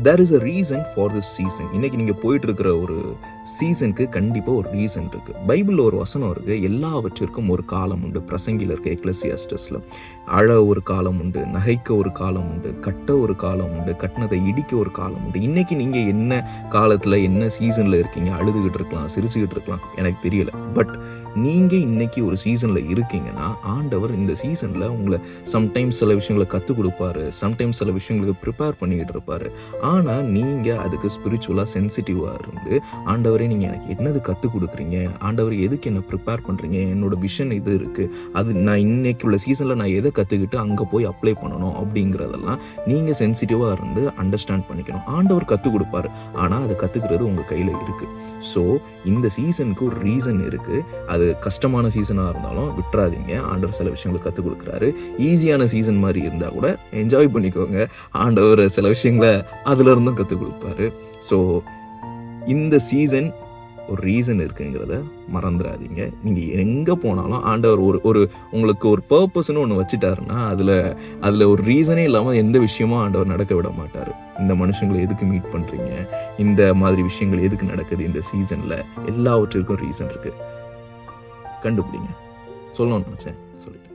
There is a reason for this season. இன்னைக்கு நீங்கள் போயிட்டு இருக்கிற ஒரு சீசனுக்கு கண்டிப்பாக ஒரு ரீசன் இருக்குது. பைபிளில் ஒரு வசனம் இருக்குது, எல்லாவற்றிற்கும் ஒரு காலம் உண்டு. பிரசங்கியில் இருக்க எக்லெசியாஸ்டஸில் அழ ஒரு காலம் உண்டு, நகைக்க ஒரு காலம் உண்டு, கட்ட ஒரு காலம் உண்டு, கட்டினதை இடிக்க ஒரு காலம் உண்டு. இன்னைக்கு நீங்கள் என்ன காலத்தில் என்ன சீசனில் இருக்கீங்க? அழுதுகிட்டு இருக்கலாம், சிரிச்சுக்கிட்டு இருக்கலாம், எனக்கு தெரியல. பட் நீங்கள் இன்னைக்கு ஒரு சீசனில் இருக்கீங்கன்னா ஆண்டவர் இந்த சீசனில் உங்களை சம்டைம்ஸ் சில விஷயங்களை கற்றுக் கொடுப்பாரு, சம்டைம்ஸ் சில விஷயங்களுக்கு ப்ரிப்பேர் பண்ணிக்கிட்டு இருப்பார். ஆனால் நீங்கள் அதுக்கு ஸ்பிரிச்சுவலாக சென்சிட்டிவாக இருந்து, ஆண்டவரே நீங்கள் எனக்கு என்னது கற்றுக் கொடுக்குறீங்க, ஆண்டவர் எதுக்கு என்னை ப்ரிப்பேர் பண்ணுறீங்க, என்னோட விஷன் இது இருக்குது, அது நான் இன்னைக்கு உள்ள சீசனில் நான் எதை கற்றுக்கிட்டு அங்கே போய் அப்ளை பண்ணணும் அப்படிங்கிறதெல்லாம் நீங்கள் சென்சிட்டிவாக இருந்து அண்டர்ஸ்டாண்ட் பண்ணிக்கணும். ஆண்டவர் கற்றுக் கொடுப்பாரு, ஆனால் அதை கற்றுக்கிறது உங்கள் கையில் இருக்குது. ஸோ இந்த சீசனுக்கு ஒரு ரீசன் இருக்குது. அது கஷ்டமான சீசனாக இருந்தாலும் விட்டுறாதீங்க, ஆண்டவர் சில விஷயங்களை கற்றுக் கொடுக்குறாரு. ஈஸியான சீசன் மாதிரி இருந்தால் கூட என்ஜாய் பண்ணிக்கோங்க, ஆண்டவர் சில விஷயங்களை அதுல இருந்தும் கற்றுக் கொடுப்பாரு. ஸோ இந்த சீசன் ஒரு ரீசன் இருக்குங்கிறத மறந்துடாதீங்க. நீங்கள் எங்கே போனாலும் ஆண்டவர் ஒரு உங்களுக்கு ஒரு பர்பஸ்ன்னு ஒன்று வச்சுட்டாருன்னா அதில் ஒரு ரீசனே இல்லாமல் எந்த விஷயமும் ஆண்டவர் நடக்க விட மாட்டார். இந்த மனுஷங்களை எதுக்கு மீட் பண்ணுறீங்க, இந்த மாதிரி விஷயங்கள் எதுக்கு நடக்குது இந்த சீசனில், எல்லாவற்றிற்கும் ரீசன் இருக்குது. கண்டுபிடிங்க. சொல்லணும்னு நினச்சேன், சொல்லிட்டேன்.